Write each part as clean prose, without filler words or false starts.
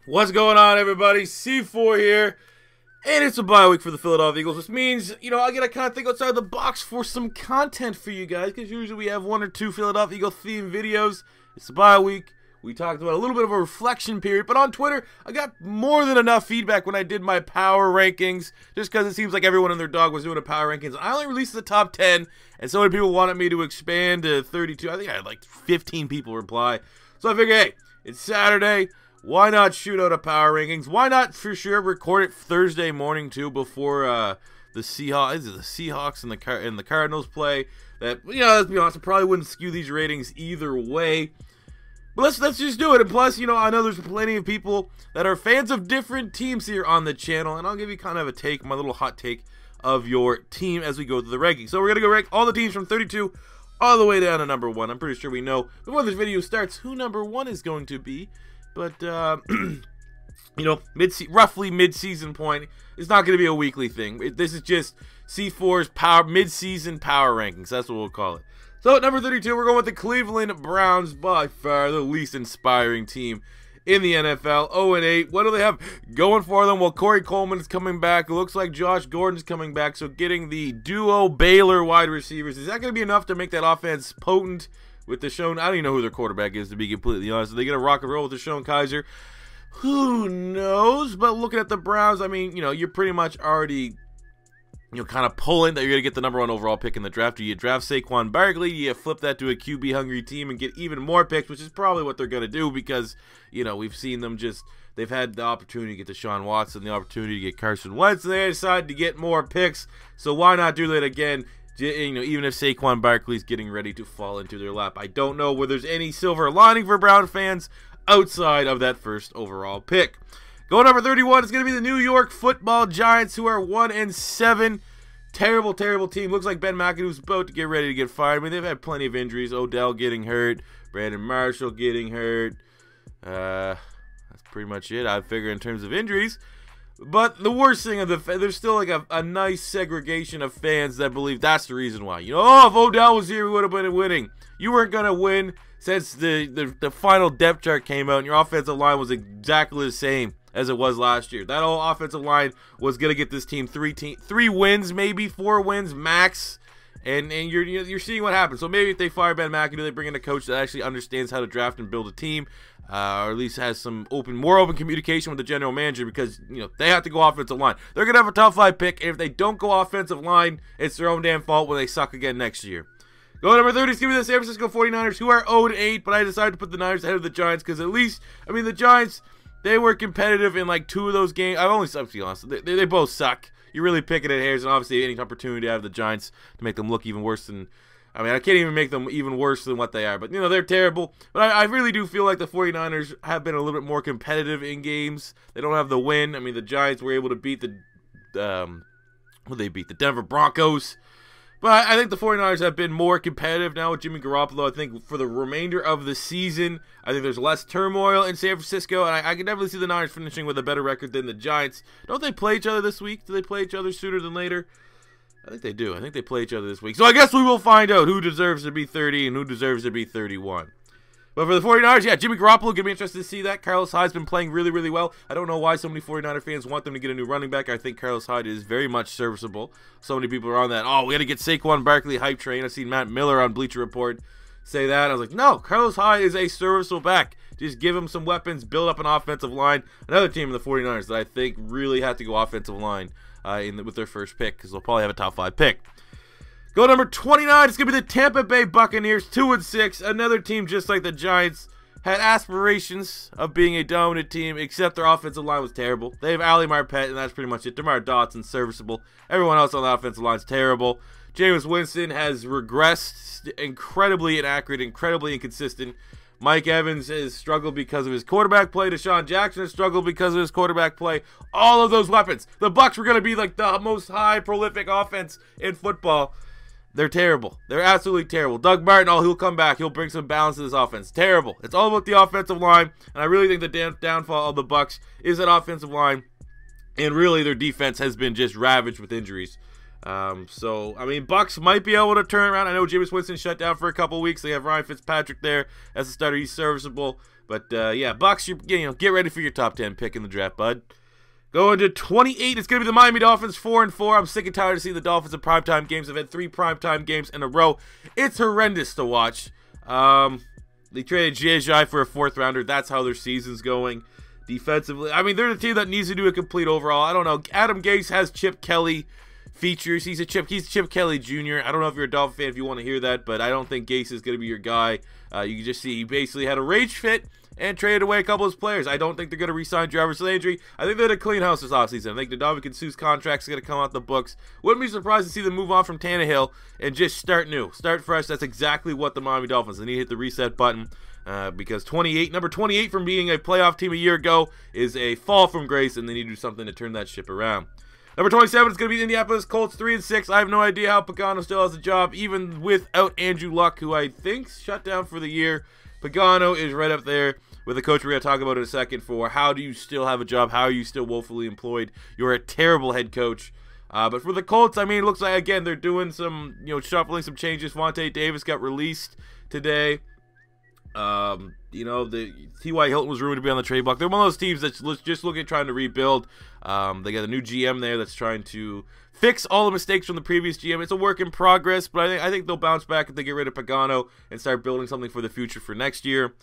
What's going on, everybody? C4 here, and it's a bye week for the Philadelphia Eagles, which means, I gotta kind of think outside the box for some content for you guys, because usually we have one or two Philadelphia Eagles themed videos. It's a bye week. We talked about a little bit of a reflection period, but on Twitter, I got more than enough feedback when I did my power rankings, just because it seems like everyone and their dog was doing a power rankings. I only released the top 10, and so many people wanted me to expand to 32. I think I had like 15 people reply. So I figured, hey, it's Saturday. Why not shoot out a power rankings? Why not, for sure, record it Thursday morning, too, before the Seahawks and the Cardinals play? That, let's be honest, I probably wouldn't skew these ratings either way. But let's just do it. And plus, I know there's plenty of people that are fans of different teams here on the channel, and I'll give you kind of a take, my little hot take of your team as we go through the rankings. So we're going to go rank all the teams from 32 all the way down to number 1. I'm pretty sure we know, before this video starts, who number 1 is going to be. But, roughly mid-season point, it's not going to be a weekly thing. This is just C4's mid-season power rankings. That's what we'll call it. So, at number 32, we're going with the Cleveland Browns, by far the least inspiring team in the NFL. 0-8. What do they have going for them? Well, Corey Coleman is coming back. It looks like Josh Gordon's coming back. So, getting the duo Baylor wide receivers, is that going to be enough to make that offense potent? With Deshaun, I don't even know who their quarterback is, to be completely honest. Are they going to rock and roll with Deshaun Kaiser? Who knows? But looking at the Browns, I mean, you're pretty much already, kind of pulling that you're going to get the number 1 overall pick in the draft. Do you draft Saquon Barkley? Do you flip that to a QB-hungry team and get even more picks, which is probably what they're going to do because, we've seen them they've had the opportunity to get Deshaun Watson, the opportunity to get Carson Wentz, and they decided to get more picks. So why not do that again? Even if Saquon Barkley's getting ready to fall into their lap. I don't know whether there's any silver lining for Brown fans outside of that first overall pick. Going number 31 is going to be the New York Football Giants, who are 1-7. Terrible, terrible team. Looks like Ben McAdoo's about to get ready to get fired. I mean, they've had plenty of injuries. Odell getting hurt. Brandon Marshall getting hurt. That's pretty much it, I figure, in terms of injuries. But the worst thing there's still like a nice segregation of fans that believe that's the reason why. If Odell was here, we would have been winning. You weren't going to win since the final depth chart came out and your offensive line was exactly the same as it was last year. That whole offensive line was going to get this team 3 wins, maybe 4 wins max. And you're seeing what happens. So maybe if they fire Ben McAdoo, they bring in a coach that actually understands how to draft and build a team, or at least has some more open communication with the general manager, because they have to go offensive line. They're gonna have a top 5 pick, and if they don't go offensive line, it's their own damn fault when they suck again next year. Go number 30 is gonna be the San Francisco 49ers, who are 0-8, but I decided to put the Niners ahead of the Giants because at least, the Giants, they were competitive in like 2 of those games. I've only, to be honest, they both suck. You're really picking at hairs, and obviously any opportunity out of the Giants to make them look even worse than, I can't even make them even worse than what they are. But, they're terrible. But I really do feel like the 49ers have been a little bit more competitive in games. They don't have the win. The Giants were able to beat the Denver Broncos. But I think the 49ers have been more competitive now with Jimmy Garoppolo. I think for the remainder of the season, I think there's less turmoil in San Francisco. And I can definitely see the Niners finishing with a better record than the Giants. Don't they play each other this week? Do they play each other sooner than later? I think they do. I think they play each other this week. So I guess we will find out who deserves to be 30 and who deserves to be 31. But for the 49ers, yeah, Jimmy Garoppolo, going to be interested to see that. Carlos Hyde's been playing really, really well. I don't know why so many 49er fans want them to get a new running back. I think Carlos Hyde is very much serviceable. So many people are on that, we got to get Saquon Barkley hype train. I've seen Matt Miller on Bleacher Report say that. I was like, no, Carlos Hyde is a serviceable back. Just give him some weapons, build up an offensive line. Another team in the 49ers that I think really have to go offensive line with their first pick, because they'll probably have a top 5 pick. Go number 29, it's going to be the Tampa Bay Buccaneers, 2-6. Another team just like the Giants had aspirations of being a dominant team, except their offensive line was terrible. They have Ali Marpet, and that's pretty much it. DeMar Dotson, serviceable. Everyone else on the offensive line is terrible. Jameis Winston has regressed, incredibly inaccurate, incredibly inconsistent. Mike Evans has struggled because of his quarterback play. Deshaun Jackson has struggled because of his quarterback play. All of those weapons. The Bucs were going to be like the most high prolific offense in football. They're terrible. They're absolutely terrible. Doug Martin, he'll come back. He'll bring some balance to this offense. Terrible. It's all about the offensive line, and I really think the downfall of the Bucs is that offensive line, and really their defense has been just ravaged with injuries. Bucs might be able to turn around. I know Jameis Winston shut down for a couple weeks. They have Ryan Fitzpatrick there as a starter. He's serviceable. But yeah, Bucks, get ready for your top 10 pick in the draft, bud. Going to 28, it's going to be the Miami Dolphins, 4-4. I'm sick and tired of seeing the Dolphins in primetime games. I've had 3 primetime games in a row. It's horrendous to watch. They traded G.A. for a 4th rounder. That's how their season's going. Defensively, I mean, they're the team that needs to do a complete overhaul. I don't know. Adam Gase has Chip Kelly features. He's Chip Kelly Jr. I don't know if you're a Dolphin fan if you want to hear that, but I don't think Gase is going to be your guy. You can just see he basically had a rage fit and traded away a couple of his players. I don't think they're going to re-sign Jarvis Landry. I think they're going to clean house this offseason. I think the Dominican Sue's contract is going to come out the books. Wouldn't be surprised to see them move on from Tannehill and just start new. Start fresh. That's exactly what the Miami Dolphins. They need to hit the reset button because number 28 from being a playoff team a year ago is a fall from grace, and they need to do something to turn that ship around. Number 27 is going to be the Indianapolis Colts, 3-6. I have no idea how Pagano still has a job, even without Andrew Luck, who I think shut down for the year. Pagano is right up there with the coach we're going to talk about in a second for how do you still have a job? How are you still woefully employed? You're a terrible head coach. But for the Colts, I mean, it looks like, again, they're doing some, shuffling some changes. Vontae Davis got released today. The T.Y. Hilton was rumored to be on the trade block. They're one of those teams that's just looking at trying to rebuild. They got a new GM there that's trying to fix all the mistakes from the previous GM. It's a work in progress, but I think they'll bounce back if they get rid of Pagano and start building something for the future for next year.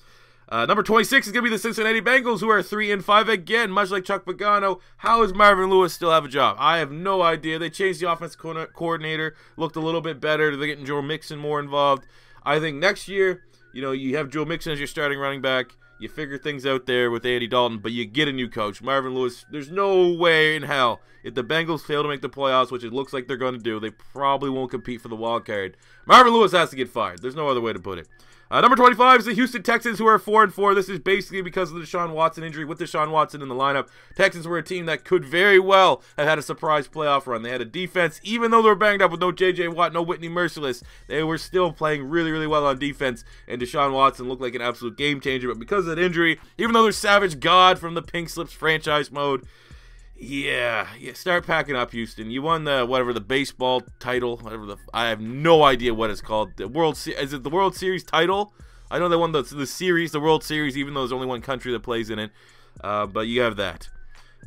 Number 26 is going to be the Cincinnati Bengals, who are 3-5 again, much like Chuck Pagano. How does Marvin Lewis still have a job? I have no idea. They changed the offense coordinator, looked a little bit better. They're getting Joe Mixon more involved. I think next year, you have Joe Mixon as your starting running back. You figure things out there with Andy Dalton, but you get a new coach. Marvin Lewis, there's no way in hell. If the Bengals fail to make the playoffs, which it looks like they're going to do, they probably won't compete for the wild card. Marvin Lewis has to get fired. There's no other way to put it. Number 25 is the Houston Texans, who are 4-4. This is basically because of the Deshaun Watson injury. With Deshaun Watson in the lineup, Texans were a team that could very well have had a surprise playoff run. They had a defense, even though they were banged up with no J.J. Watt, no Whitney Merciless, they were still playing really, really well on defense, and Deshaun Watson looked like an absolute game changer. But because of that injury, even though they're Savage God from the Pink Slips franchise mode, yeah, start packing up, Houston. You won the baseball title, I have no idea what it's called. Is it the World Series title? I know they won the World Series, even though there's only one country that plays in it. But you have that.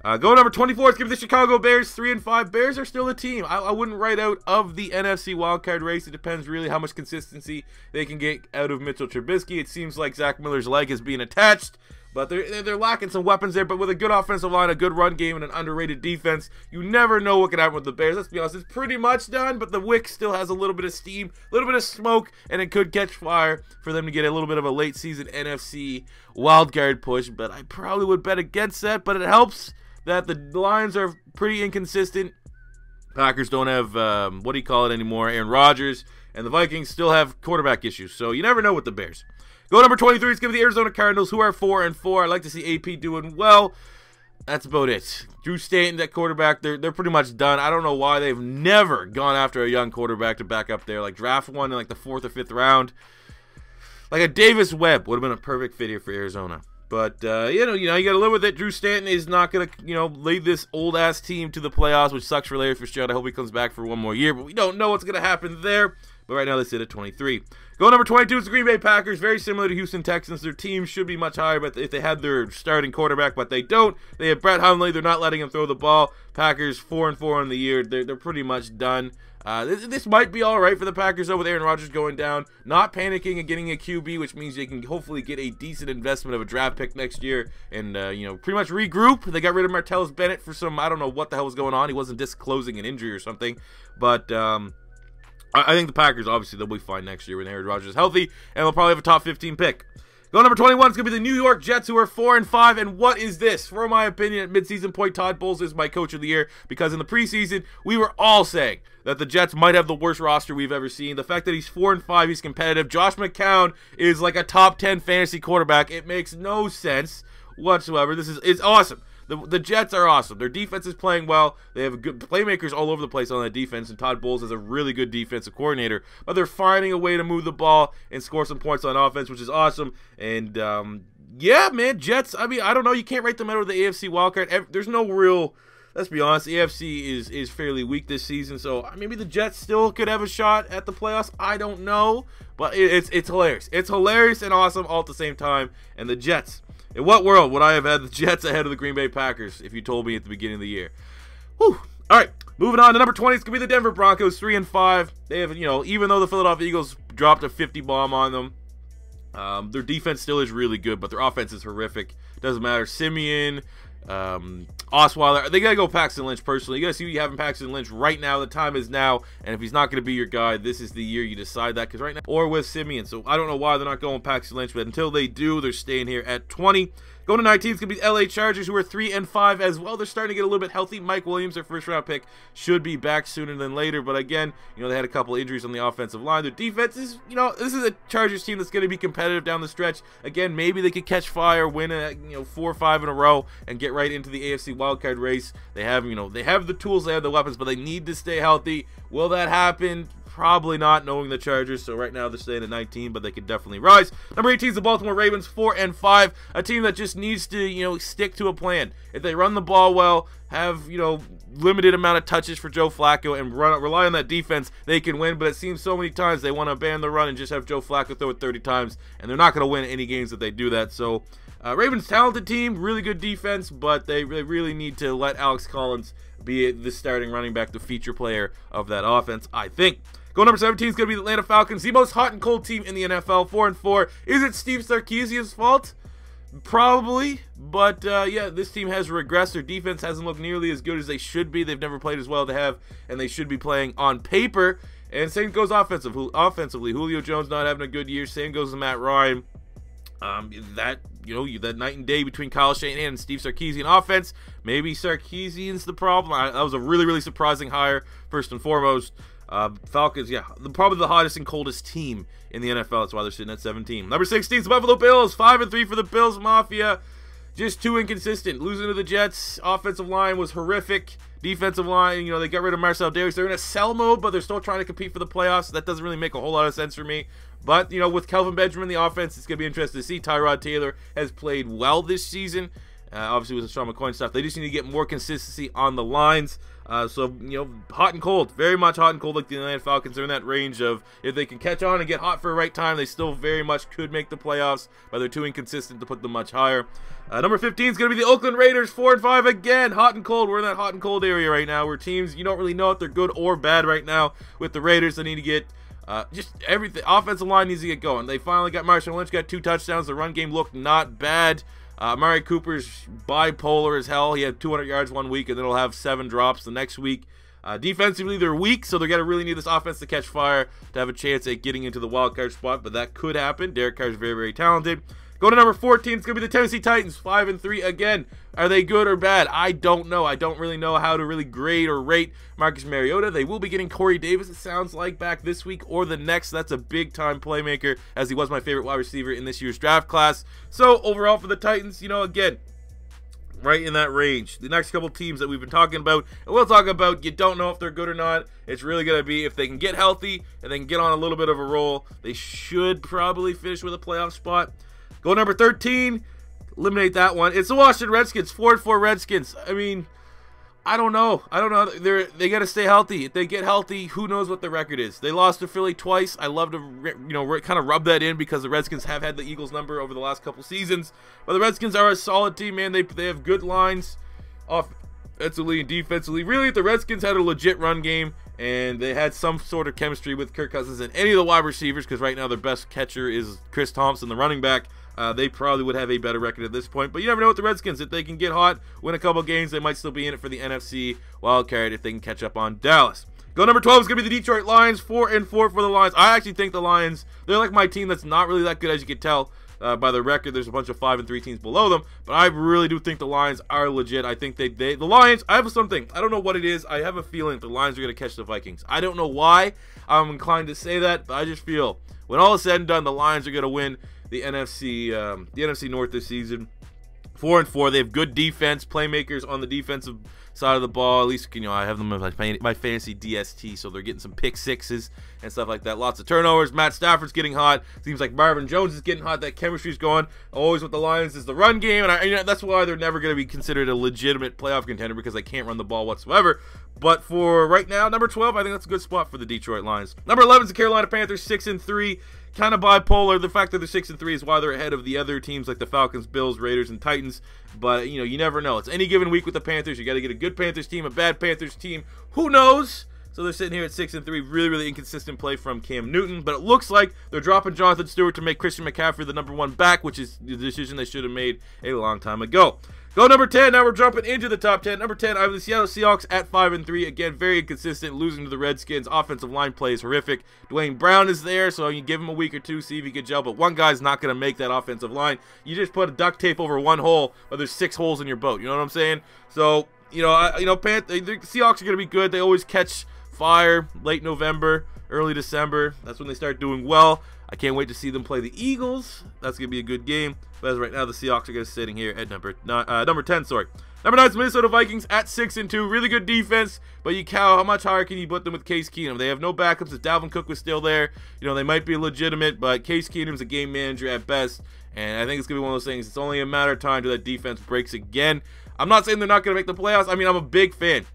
Go number 24. Let's give the Chicago Bears 3-5. Bears are still a team. I wouldn't write out of the NFC wildcard race. It depends really how much consistency they can get out of Mitchell Trubisky. It seems like Zach Miller's leg is being attached. But they're lacking some weapons there. But with a good offensive line, a good run game, and an underrated defense, you never know what can happen with the Bears. Let's be honest, it's pretty much done. But the wick still has a little bit of steam, a little bit of smoke, and it could catch fire for them to get a little bit of a late season NFC wildcard push. But I probably would bet against that. But it helps that the Lions are pretty inconsistent. Packers don't have, anymore, Aaron Rodgers. And the Vikings still have quarterback issues. So you never know with the Bears. Go number 23, it's going to be the Arizona Cardinals, who are 4-4. I like to see AP doing well. That's about it. Drew Stanton, that quarterback, they're pretty much done. I don't know why they've never gone after a young quarterback to back up there. Like, draft one in like the 4th or 5th round. Like a Davis Webb would have been a perfect fit here for Arizona. But, you got to live with it. Drew Stanton is not going to, lead this old-ass team to the playoffs, which sucks for Larry Fitzgerald. I hope he comes back for one more year. But we don't know what's going to happen there. But right now they sit at 23. Go number 22 is the Green Bay Packers. Very similar to Houston Texans. Their team should be much higher, but if they had their starting quarterback, but they don't. They have Brett Hundley. They're not letting him throw the ball. Packers 4-4 on the year. They're pretty much done. This might be all right for the Packers, though, with Aaron Rodgers going down. Not panicking and getting a QB, which means they can hopefully get a decent investment of a draft pick next year and, pretty much regroup. They got rid of Martellus Bennett for some, I don't know what the hell was going on. He wasn't disclosing an injury or something. But, I think the Packers, obviously, they'll be fine next year when Aaron Rodgers is healthy, and they'll probably have a top 15 pick. Go number 21, it's going to be the New York Jets, who are 4-5, and what is this? For my opinion, at midseason point, Todd Bowles is my coach of the year, because in the preseason, we were all saying that the Jets might have the worst roster we've ever seen. The fact that he's 4-5, he's competitive. Josh McCown is like a top 10 fantasy quarterback. It makes no sense whatsoever. It's awesome. The Jets are awesome. Their defense is playing well. They have good playmakers all over the place on that defense, and Todd Bowles is a really good defensive coordinator. But they're finding a way to move the ball and score some points on offense, which is awesome. And, yeah, man, Jets, I mean, I don't know. You can't rate them out of the AFC wildcard. There's no real let's be honest, the AFC is fairly weak this season, so maybe the Jets still could have a shot at the playoffs. I don't know, but it's hilarious. It's hilarious and awesome all at the same time. And the Jets, in what world would I have had the Jets ahead of the Green Bay Packers if you told me at the beginning of the year? Whew. All right, moving on to number 20. It's going to be the Denver Broncos, 3-5. They have, even though the Philadelphia Eagles dropped a 50 bomb on them, their defense still is really good, but their offense is horrific. Doesn't matter. Simeon, Osweiler, they gotta go Paxton Lynch personally. You gotta see what you have in Paxton Lynch right now. The time is now, and if he's not gonna be your guy, this is the year you decide that, because right now, or with Simeon. So I don't know why they're not going Paxton Lynch, but until they do, they're staying here at 20. Going to 19 is going to be the LA Chargers, who are 3-5 as well. They're starting to get a little bit healthy. Mike Williams, their first-round pick, should be back sooner than later. But again, they had a couple injuries on the offensive line. Their defense is, this is a Chargers team that's going to be competitive down the stretch. Again, maybe they could catch fire, win 4 or 5 in a row, and get right into the AFC wildcard race. They have, they have the tools, they have the weapons, but they need to stay healthy. Will that happen? Probably not, knowing the Chargers. So right now they're staying at 19, but they could definitely rise. Number 18 is the Baltimore Ravens, 4-5. A team that just needs to, stick to a plan. If they run the ball well, have, limited amount of touches for Joe Flacco, and rely on that defense, they can win. But it seems so many times they want to ban the run and just have Joe Flacco throw it 30 times, and they're not going to win any games if they do that. So Ravens, talented team, really good defense, but they really need to let Alex Collins be the starting running back, the feature player of that offense, I think. Go number 17 is going to be the Atlanta Falcons, the most hot and cold team in the NFL, 4-4. Is it Steve Sarkisian's fault? Probably, but yeah, this team has regressed. Their defense hasn't looked nearly as good as they should be. They've never played as well as they have, and they should be playing on paper. And same goes offensively. Julio Jones not having a good year. Same goes to Matt Ryan. That night and day between Kyle Shanahan and Steve Sarkisian offense. Maybe Sarkisian's the problem. That was a really, really surprising hire, first and foremost. Falcons, yeah, probably the hottest and coldest team in the NFL. That's why they're sitting at 17. Number 16 is the Buffalo Bills, 5-3 for the Bills Mafia. Just too inconsistent. Losing to the Jets. Offensive line was horrific. Defensive line, they got rid of Marcel. They're in a sell mode, but they're still trying to compete for the playoffs. That doesn't really make a whole lot of sense for me. But, with Kelvin Benjamin, the offense, it's going to be interesting to see. Tyrod Taylor has played well this season. Obviously, with the Sean McCoy stuff, they just need to get more consistency on the lines. So, hot and cold. Very much hot and cold, like the Atlanta Falcons. They're in that range of, if they can catch on and get hot for the right time, they still very much could make the playoffs, but they're too inconsistent to put them much higher. Number 15 is going to be the Oakland Raiders, 4-5 again. Hot and cold. We're in that hot and cold area right now, where teams, you don't really know if they're good or bad right now. With the Raiders, they need to get just everything. Offensive line needs to get going. They finally got Marshall Lynch, got 2 touchdowns. The run game looked not bad. Amari Cooper's bipolar as hell. He had 200 yards one week, and then he'll have 7 drops the next week. Defensively, they're weak, so they're going to really need this offense to catch fire to have a chance at getting into the wild card spot, but that could happen. Derek Carr is very, very talented. Go to number 14. It's going to be the Tennessee Titans, 5-3 again. Are they good or bad? I don't know. I don't really know how to really grade or rate Marcus Mariota. They will be getting Corey Davis, it sounds like, back this week or the next. That's a big-time playmaker, as he was my favorite wide receiver in this year's draft class. So, overall for the Titans, again, right in that range. The next couple teams that we've been talking about, and we'll talk about, you don't know if they're good or not. It's really going to be if they can get healthy and they can get on a little bit of a roll. They should probably finish with a playoff spot. Go number 13. Eliminate that one. It's the Washington Redskins, 4-4 Redskins. I don't know. They got to stay healthy. If they get healthy, who knows what the record is. They lost to Philly twice. I love to kind of rub that in, because the Redskins have had the Eagles number over the last couple seasons. But the Redskins are a solid team, man. They have good lines offensively and defensively. Really, if the Redskins had a legit run game and they had some sort of chemistry with Kirk Cousins and any of the wide receivers, because right now their best catcher is Chris Thompson, the running back, they probably would have a better record at this point. But you never know with the Redskins. If they can get hot, win a couple games, they might still be in it for the NFC wildcard if they can catch up on Dallas. Go number 12 is going to be the Detroit Lions, 4-4 for the Lions. I actually think the Lions, they're like my team that's not really that good, as you can tell by the record. There's a bunch of 5-3 teams below them, but I really do think the Lions are legit. I think the Lions, I have something. I don't know what it is. I have a feeling the Lions are going to catch the Vikings. I don't know why I'm inclined to say that, but I just feel when all is said and done, the Lions are going to win the NFC North this season. 4-4. They have good defense, playmakers on the defensive side of the ball. At least, I have them in my fantasy DST, so they're getting some pick sixes and stuff like that. Lots of turnovers. Matt Stafford's getting hot. Seems like Marvin Jones is getting hot. That chemistry's going. Always with the Lions is the run game, and that's why they're never going to be considered a legitimate playoff contender, because they can't run the ball whatsoever. But for right now, number 12, I think that's a good spot for the Detroit Lions. Number 11 is the Carolina Panthers, 6-3. Kind of bipolar. The fact that they're 6-3 is why they're ahead of the other teams like the Falcons, Bills, Raiders, and Titans. But, you never know. It's any given week with the Panthers. You got to get a good Panthers team, a bad Panthers team. Who knows? So they're sitting here at 6-3. Really, really inconsistent play from Cam Newton. But it looks like they're dropping Jonathan Stewart to make Christian McCaffrey the number 1 back, which is the decision they should have made a long time ago. Go number 10. Now we're jumping into the top 10. Number 10, I have the Seattle Seahawks at 5-3. Again, very inconsistent, losing to the Redskins. Offensive line play is horrific. Dwayne Brown is there, so you give him a week or two, see if he can gel. But one guy's not going to make that offensive line. You just put a duct tape over one hole, but there's 6 holes in your boat. You know what I'm saying? So, the Seahawks are going to be good. They always catch fire late November, early December. That's when they start doing well. I can't wait to see them play the Eagles. That's going to be a good game. But as right now, the Seahawks are going to be sitting here at number 10. Number 9 is Minnesota Vikings at 6-2. Really good defense, but how much higher can you put them with Case Keenum? They have no backups. If Dalvin Cook was still there, they might be legitimate, but Case Keenum's a game manager at best, and I think it's going to be one of those things. It's only a matter of time till that defense breaks again. I'm not saying they're not going to make the playoffs. I'm a big fan.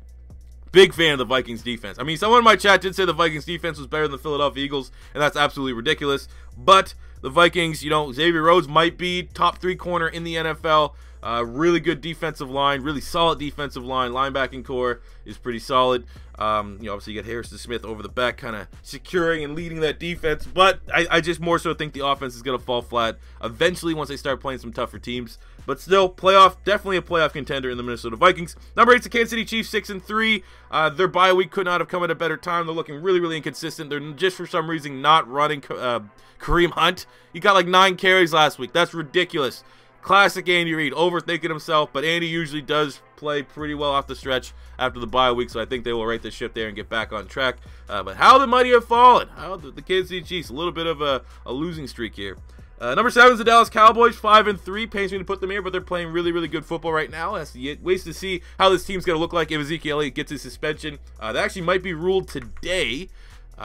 Big fan of the Vikings defense. Someone in my chat did say the Vikings defense was better than the Philadelphia Eagles, and that's absolutely ridiculous. But the Vikings, Xavier Rhodes might be top 3 corner in the NFL. Really good defensive line, really solid defensive line. Linebacking core is pretty solid. Obviously you got Harrison Smith over the back, kind of securing and leading that defense. But I just more so think the offense is going to fall flat eventually once they start playing some tougher teams. But still, definitely a playoff contender in the Minnesota Vikings. Number 8 is the Kansas City Chiefs, 6-3. Their bye week could not have come at a better time. They're looking really, really inconsistent. They're just for some reason not running Kareem Hunt. He got like 9 carries last week. That's ridiculous. Classic Andy Reid, overthinking himself, but Andy usually does play pretty well off the stretch after the bye week, so I think they will right the ship there and get back on track. But how the mighty have fallen. How the Kansas City Chiefs, a little bit of a losing streak here. Number 7 is the Dallas Cowboys, 5-3. Pains me to put them here, but they're playing really, really good football right now. That's the ways to see how this team's going to look like if Ezekiel Elliott gets his suspension. That actually might be ruled today,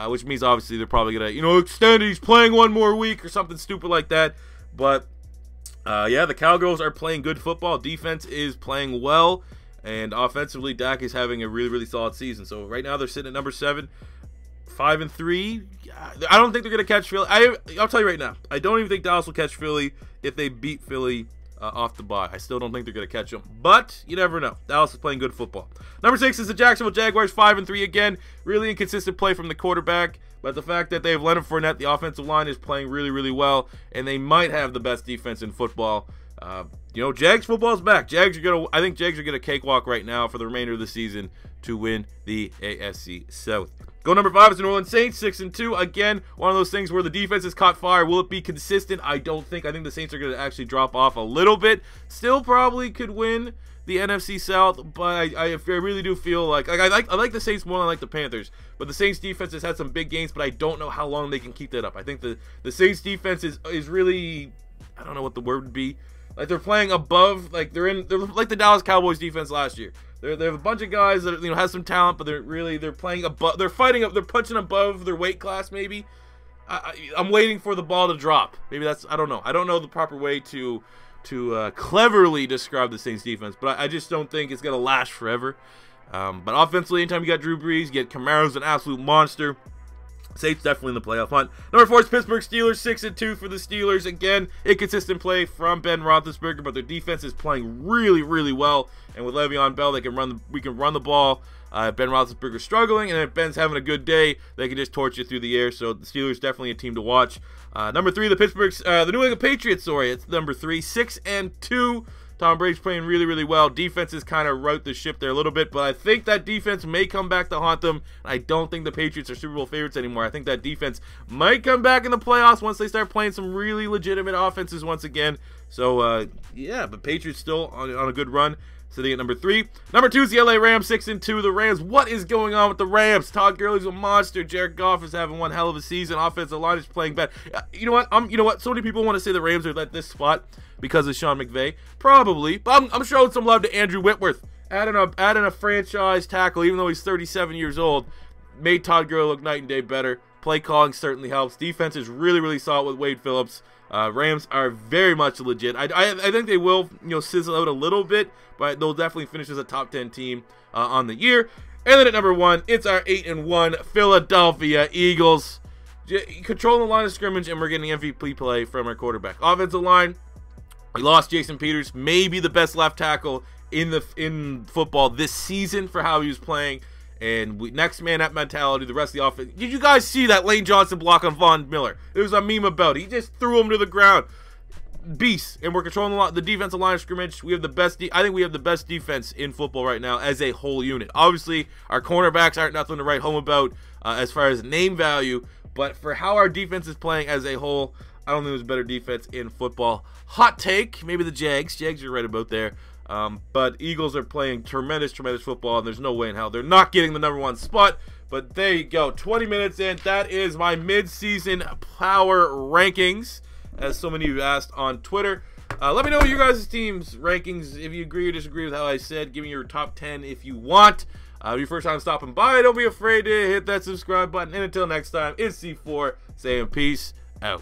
which means obviously they're probably going to, extend it. He's playing one more week or something stupid like that. But yeah, the Cowgirls are playing good football. Defense is playing well, and offensively, Dak is having a really, really solid season. So right now they're sitting at number 7, 5-3. I don't think they're going to catch Philly. I'll tell you right now, I don't even think Dallas will catch Philly if they beat Philly off the bye. I still don't think they're going to catch them, but you never know. Dallas is playing good football. Number 6 is the Jacksonville Jaguars, 5-3 again. Really inconsistent play from the quarterback, but the fact that they have Leonard Fournette, the offensive line is playing really, really well, and they might have the best defense in football. Jags football's back. I think Jags are going to cakewalk right now for the remainder of the season to win the AFC South. Go number 5 is the New Orleans Saints, 6-2. Again, one of those things where the defense has caught fire. Will it be consistent? I don't think. I think the Saints are going to actually drop off a little bit. Still probably could win the NFC South, but I really do feel like I like the Saints more than I like the Panthers. But the Saints defense has had some big gains, but I don't know how long they can keep that up. I think the Saints defense is really, I don't know what the word would be. Like they're playing above, like they're like the Dallas Cowboys defense last year. They have a bunch of guys that has some talent, but they're playing above. They're fighting up. They're punching above their weight class. Maybe I'm waiting for the ball to drop. Maybe that's, I don't know. I don't know the proper way to cleverly describe the Saints defense, but I just don't think it's gonna last forever. But offensively, anytime you got Drew Brees, you get Camaro's an absolute monster. Saints definitely in the playoff hunt. Number 4 is Pittsburgh Steelers, 6-2 for the Steelers. Again, inconsistent play from Ben Roethlisberger, but their defense is playing really, really well. And with Le'Veon Bell, we can run the ball. Ben Roethlisberger's struggling, and if Ben's having a good day, they can just torch you through the air. So the Steelers definitely a team to watch. Number 3, the New England Patriots. Sorry, it's number 3, 6-2. Tom Brady's playing really, really well. Defenses kind of wrote the ship there a little bit, but I think that defense may come back to haunt them. I don't think the Patriots are Super Bowl favorites anymore. I think that defense might come back in the playoffs once they start playing some really legitimate offenses once again. So, yeah, but Patriots still on a good run. sitting at number 3. Number 2 is the LA Rams, 6-2. The Rams, what is going on with the Rams? Todd Gurley's a monster. Jared Goff is having one hell of a season. Offensive line is playing bad. You know what? So many people want to say the Rams are at this spot because of Sean McVay. Probably, but I'm showing some love to Andrew Whitworth. Adding a franchise tackle, even though he's 37 years old, made Todd Gurley look night and day better. Play calling certainly helps. Defense is really, really solid with Wade Phillips. Rams are very much legit. I think they will, sizzle out a little bit, but they'll definitely finish as a top 10 team on the year. And then at number 1, it's our 8-1 Philadelphia Eagles. Controlling the line of scrimmage, and we're getting MVP play from our quarterback. Offensive line, we lost Jason Peters, maybe the best left tackle in football this season for how he was playing. And next man up mentality, the rest of the offense. Did you guys see that Lane Johnson block on Von Miller? There was a meme about it. He just threw him to the ground. Beast. And we're controlling the defensive line of scrimmage. We have the best. I think we have the best defense in football right now as a whole unit. Obviously, our cornerbacks aren't nothing to write home about as far as name value. But for how our defense is playing as a whole, I don't think there's a better defense in football. Hot take. Maybe the Jags. Jags are right about there. But Eagles are playing tremendous football, and there's no way in hell they're not getting the number 1 spot. But there you go, 20 minutes in. That is my mid-season power rankings, as so many of you asked on Twitter. Let me know your guys' team's rankings, if you agree or disagree with how I said. Give me your top 10 if you want. Your first time stopping by, don't be afraid to hit that subscribe button. And until next time, it's C4 saying peace out.